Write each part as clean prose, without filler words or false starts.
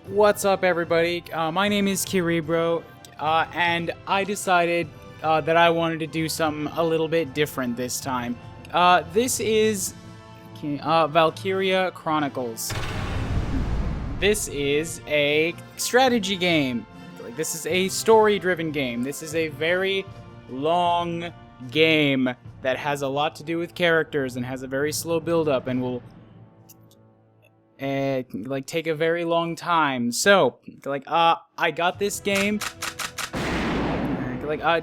What's up, everybody? My name is Kuuribro, and I decided that I wanted to do something a little bit different this time. This is Valkyria Chronicles. This is a strategy game. This is a story-driven game. This is a very long game that has a lot to do with characters and has a very slow build-up and will take a very long time. So, I got this game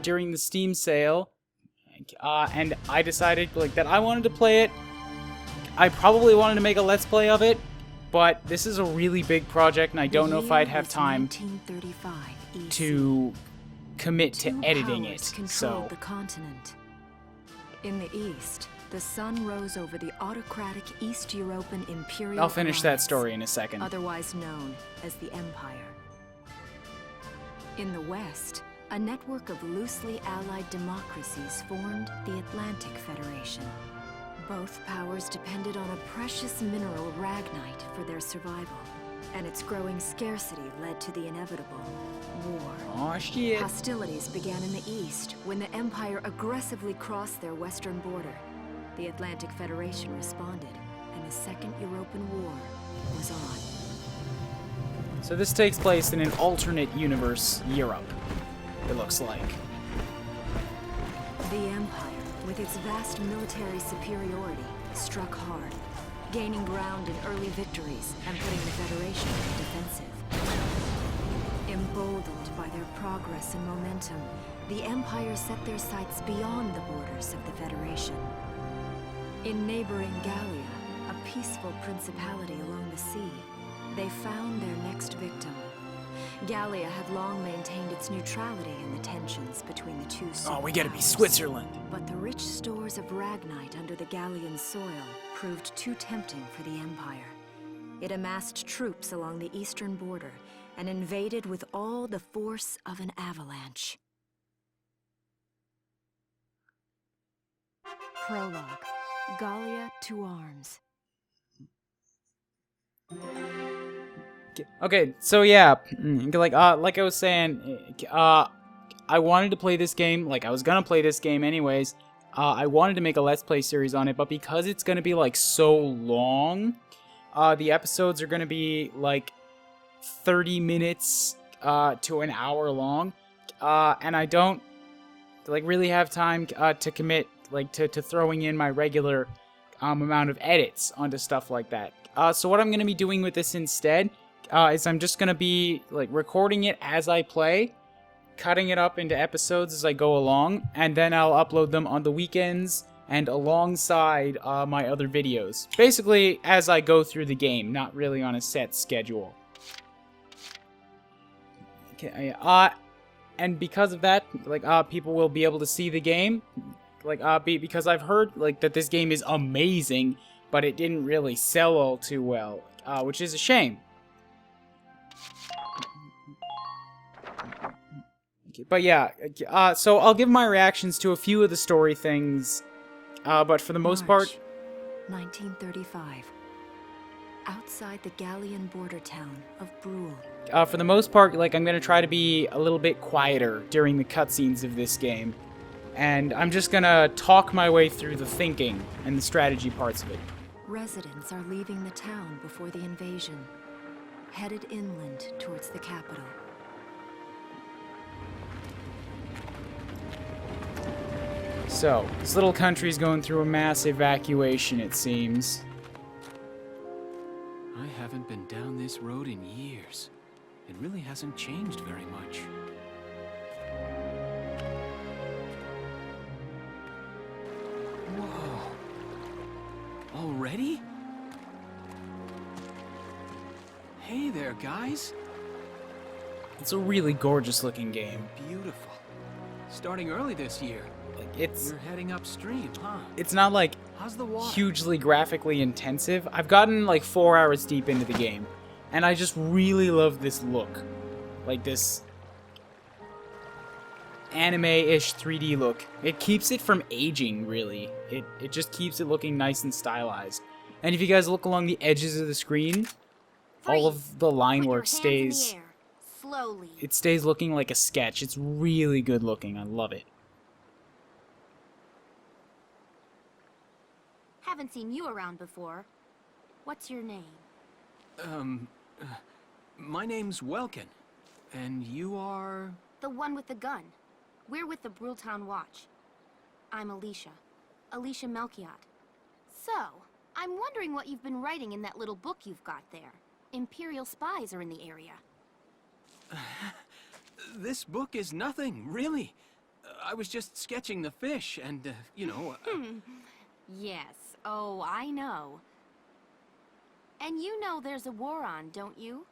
during the Steam sale, and I decided that I wanted to play it. I probably wanted to make a Let's Play of it, but this is a really big project, and I don't know if I'd have time to commit to editing it. So, the continent. In the east, the sun rose over the autocratic East European Imperial I'll finish that Alliance, story in a second. otherwise known as the Empire. In the west, a network of loosely allied democracies formed the Atlantic Federation. Both powers depended on a precious mineral ragnite for their survival, and its growing scarcity led to the inevitable war. Aw, shit. Hostilities began in the east when the Empire aggressively crossed their western border. The Atlantic Federation responded, and the Second European War was on. So this takes place in an alternate universe, Europe, it looks like. The Empire, with its vast military superiority, struck hard, gaining ground in early victories and putting the Federation on the defensive. Emboldened by their progress and momentum, the Empire set their sights beyond the borders of the Federation. In neighboring Gallia, a peaceful principality along the sea, they found their next victim. Gallia had long maintained its neutrality in the tensions between the two superpowers. Oh, we gotta be Switzerland. But the rich stores of ragnite under the Gallian soil proved too tempting for the Empire. It amassed troops along the eastern border and invaded with all the force of an avalanche. Prologue. Gallia to arms. Okay, so yeah, like I was saying, I wanted to play this game. I was gonna play this game anyways. I wanted to make a Let's Play series on it, but because it's gonna be so long, the episodes are gonna be 30 minutes to an hour long, and I don't really have time to commit to throwing in my regular amount of edits onto stuff like that. So what I'm gonna be doing with this instead is I'm just gonna be recording it as I play, cutting it up into episodes as I go along, and then I'll upload them on the weekends and alongside my other videos. Basically, as I go through the game, not really on a set schedule. Okay, and because of that, people will be able to see the game, because I've heard that this game is amazing, but it didn't really sell all too well, which is a shame. But yeah, so I'll give my reactions to a few of the story things, but for the most part... 1935. Outside the Gallian border town of Bruhl. For the most part, I'm going to try to be a little bit quieter during the cutscenes of this game. And I'm just going to talk my way through the thinking and the strategy parts of it. Residents are leaving the town before the invasion, headed inland towards the capital. So, this little country's going through a mass evacuation, it seems. I haven't been down this road in years. It really hasn't changed very much. Whoa. Already? Hey there, guys. It's a really gorgeous looking game. Beautiful. Starting early this year. You're heading upstream, huh? It's not How's the water? hugely graphically intensive. I've gotten 4 hours deep into the game, and I just really love this look. This anime-ish 3D look. It keeps it from aging, really. It just keeps it looking nice and stylized. And if you guys look along the edges of the screen, all of the line Put your work hands stays... in the air. Slowly. It stays looking like a sketch. It's really good looking. I love it. Haven't seen you around before. What's your name? My name's Welkin. And you are... The one with the gun. We're with the Brultown Watch. I'm Alicia. Alicia Melchiot. So, I'm wondering what you've been writing in that little book you've got there. Imperial spies are in the area. This book is nothing, really. I was just sketching the fish, and, you know... Yes. Oh, I know. And you know there's a war on, don't you?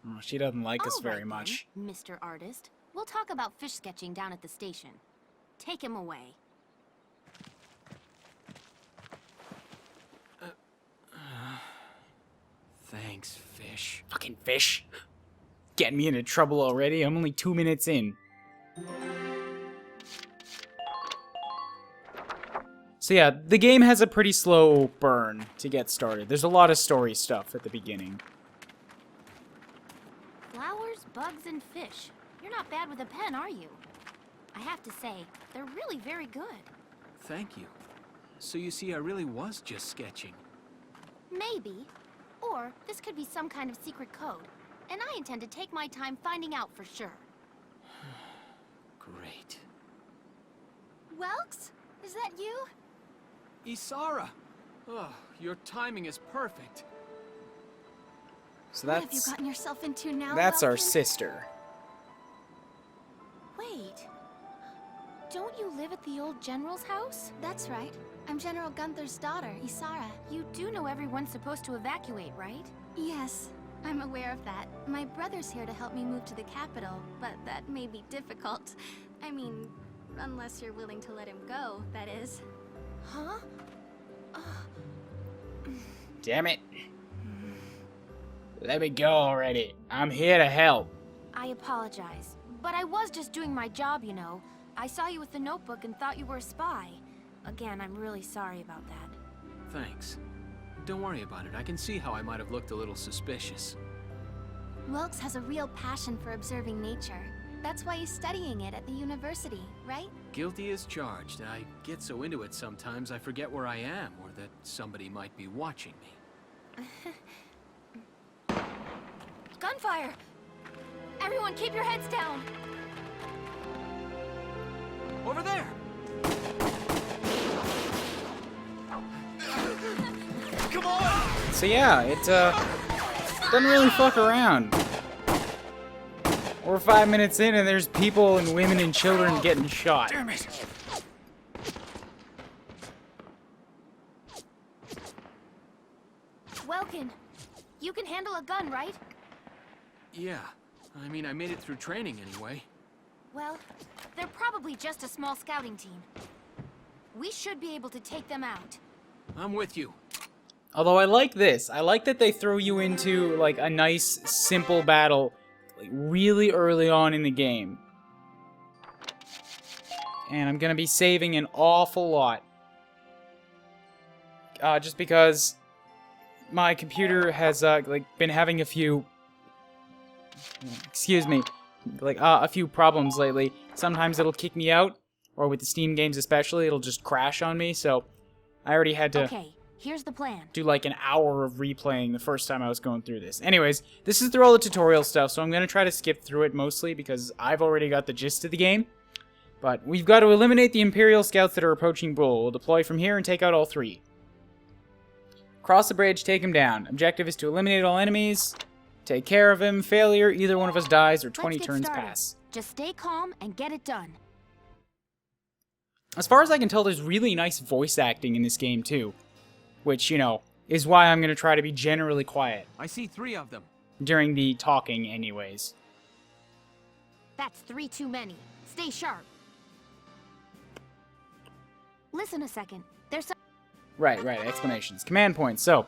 Oh, she doesn't like us All very right, much. then, Mr. Artist. We'll talk about fish sketching down at the station. Take him away. Thanks, fish. Fucking fish. Getting me into trouble already. I'm only 2 minutes in. So yeah, the game has a pretty slow burn to get started. There's a lot of story stuff at the beginning. Flowers, bugs, and fish. You're not bad with a pen, are you? I have to say, they're really very good. Thank you. So you see, I really was just sketching. Maybe. Or this could be some kind of secret code. And I intend to take my time finding out for sure. Great. Welks? Is that you? Isara! Oh, your timing is perfect. So What have you gotten yourself into now, that's our Welkin? sister. Wait. Don't you live at the old general's house? That's right. I'm General Gunther's daughter, Isara. You do know everyone's supposed to evacuate, right? Yes, I'm aware of that. My brother's here to help me move to the capital, but that may be difficult. I mean, unless you're willing to let him go, that is. Huh? Damn it. Let me go already. I'm here to help. I apologize, but I was just doing my job, you know. I saw you with the notebook and thought you were a spy. Again, I'm really sorry about that. Thanks. Don't worry about it. I can see how I might have looked a little suspicious. Welks has a real passion for observing nature. That's why he's studying it at the university, right? Guilty as charged. I get so into it sometimes I forget where I am or that somebody might be watching me. Gunfire! Everyone keep your heads down! Over there! Come on! So yeah, it doesn't really fuck around. We're 5 minutes in and there's people and women and children getting shot. Damn it! Welkin, you can handle a gun, right? Yeah. I mean, I made it through training anyway. Well, they're probably just a small scouting team. We should be able to take them out. I'm with you. Although I like this. I like that they throw you into like a nice, simple battle like, really early on in the game. And I'm gonna be saving an awful lot. Just because my computer has like been having a few... Excuse me. Like, a few problems lately. Sometimes it'll kick me out, or with the Steam games especially, it'll just crash on me, so I already had to Okay, here's the plan. do like an hour of replaying the first time I was going through this. Anyways, this is through all the tutorial stuff, so I'm going to try to skip through it mostly because I've already got the gist of the game. But we've got to eliminate the Imperial scouts that are approaching Bull. We'll deploy from here and take out all 3. Cross the bridge, take him down. Objective is to eliminate all enemies. Take care of him. Failure, either one of us dies or 20 Let's get turns started. pass. Just stay calm and get it done. As far as I can tell, there's really nice voice acting in this game too. Which, you know, is why I'm going to try to be generally quiet. I see 3 of them. During the talking anyways. That's 3 too many. Stay sharp. Listen a second. There's some... Right, explanations. Command points. So,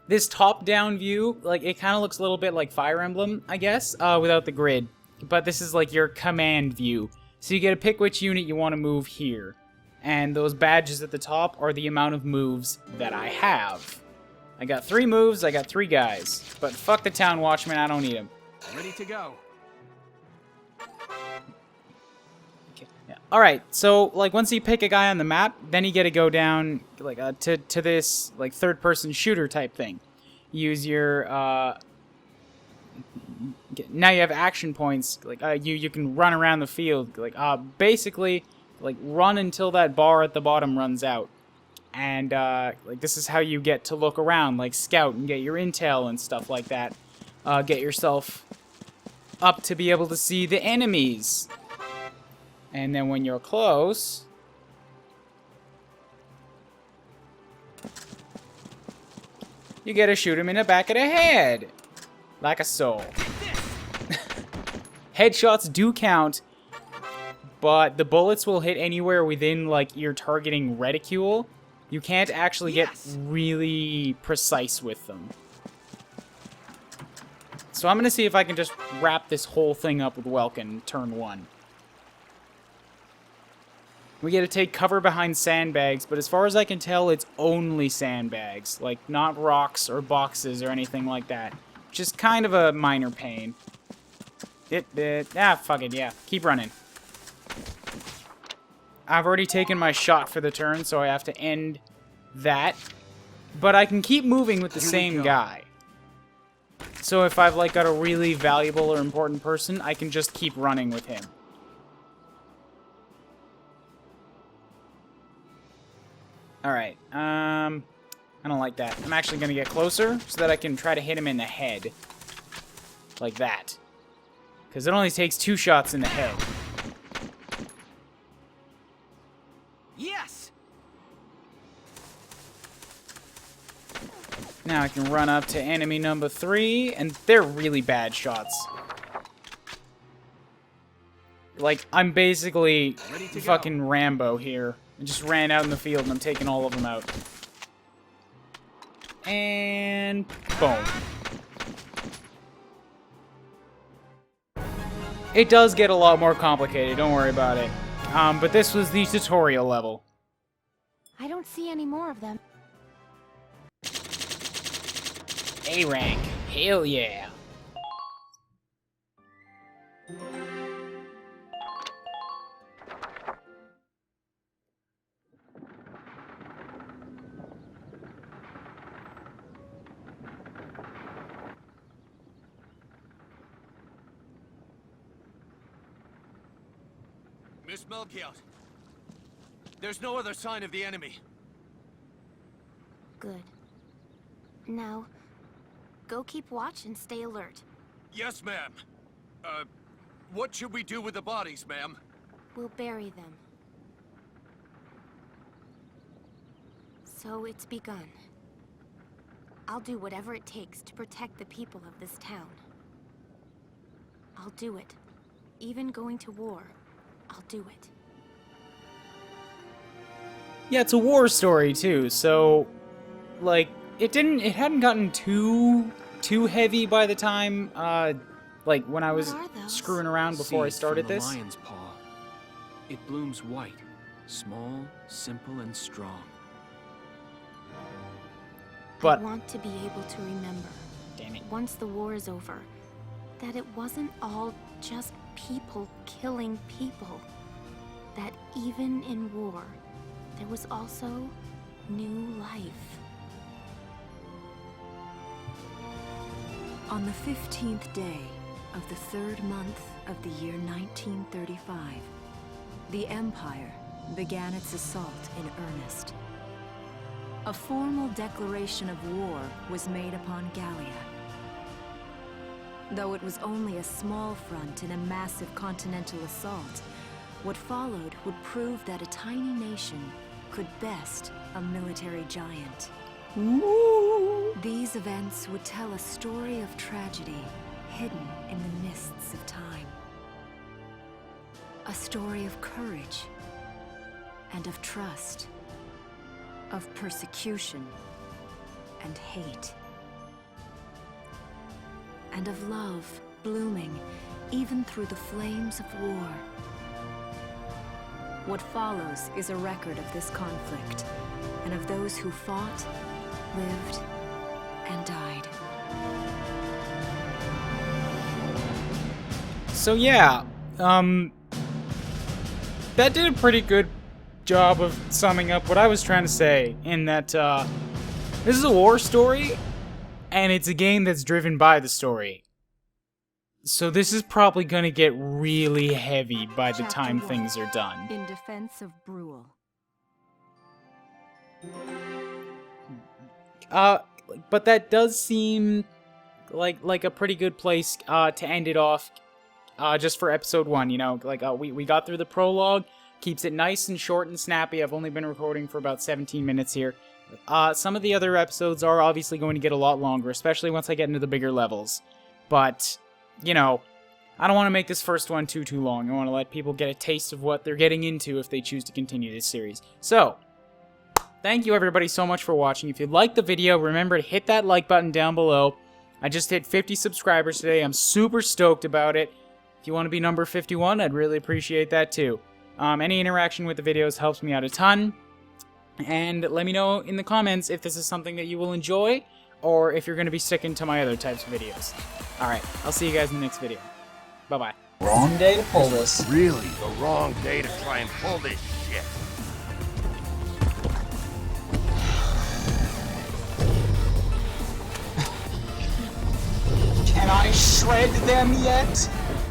this top-down view, like, it kind of looks a little bit like Fire Emblem, I guess, without the grid. But this is like your command view. So you get to pick which unit you want to move here. And those badges at the top are the amount of moves that I have. I got 3 moves, I got 3 guys. But fuck the town watchman, I don't need him. Ready to go. Okay. Yeah. Alright, so, like, once you pick a guy on the map, then you get to go down, like, to this, like, third-person shooter type thing. Use your, now you have action points. Like, you can run around the field. Like, basically, like, run until that bar at the bottom runs out. And, like, this is how you get to look around, like, scout and get your intel and stuff like that. Get yourself up to be able to see the enemies. And then when you're close, you get to shoot him in the back of the head. Like a soul. Headshots do count, but the bullets will hit anywhere within, like, your targeting reticule. You can't actually get really precise with them. So I'm going to see if I can just wrap this whole thing up with Welkin turn 1. We get to take cover behind sandbags, but as far as I can tell, it's only sandbags. Like, not rocks or boxes or anything like that. Which is kind of a minor pain. Fuck it, yeah. Keep running. I've already taken my shot for the turn, so I have to end that. But I can keep moving with the same guy. So if I've, like, got a really valuable or important person, I can just keep running with him. Alright, I don't like that. I'm actually going to get closer so that I can try to hit him in the head. Like that. Because it only takes 2 shots in the head. Yes! Now I can run up to enemy number 3, and they're really bad shots. Like, I'm basically fucking Rambo here. I just ran out in the field and I'm taking all of them out. And boom. It does get a lot more complicated, don't worry about it. But this was the tutorial level. I don't see any more of them. A rank. Hell yeah. Miss Melchiot, there's no other sign of the enemy. Good. Now, go keep watch and stay alert. Yes, ma'am. What should we do with the bodies, ma'am? We'll bury them. So it's begun. I'll do whatever it takes to protect the people of this town. I'll do it. Even going to war, I'll do it. Yeah, it's a war story too, so like it hadn't gotten too heavy by the time like when I was screwing around before I started this. Lion's paw. It blooms white, small, simple, and strong. But I want to be able to remember, damn it, once the war is over, that it wasn't all just people killing people. That even in war, there was also new life. On the 15th day of the 3rd month of the year 1935, the Empire began its assault in earnest. A formal declaration of war was made upon Gallia. Though it was only a small front in a massive continental assault, what followed would prove that a tiny nation could best a military giant. ooh. These events would tell a story of tragedy hidden in the mists of time. A story of courage and of trust, of persecution and hate, and of love blooming even through the flames of war. What follows is a record of this conflict, and of those who fought, lived, and died. So yeah, that did a pretty good job of summing up what I was trying to say, in that this is a war story, and it's a game that's driven by the story. So this is probably gonna get really heavy by the time things are done. In defense of Brule. But that does seem like a pretty good place to end it off, just for episode 1, you know? Like, we got through the prologue, keeps it nice and short and snappy. I've only been recording for about 17 minutes here. Some of the other episodes are obviously going to get a lot longer, especially once I get into the bigger levels. But, you know, I don't want to make this first one too long. I want to let people get a taste of what they're getting into if they choose to continue this series. So, thank you everybody so much for watching. If you liked the video, remember to hit that like button down below. I just hit 50 subscribers today. I'm super stoked about it. If you want to be number 51, I'd really appreciate that too. Any interaction with the videos helps me out a ton. And let me know in the comments if this is something that you will enjoy, or if you're going to be sticking to my other types of videos. Alright, I'll see you guys in the next video. Bye-bye. Wrong day to pull this. Really the wrong day to try and pull this shit. Can I shred them yet?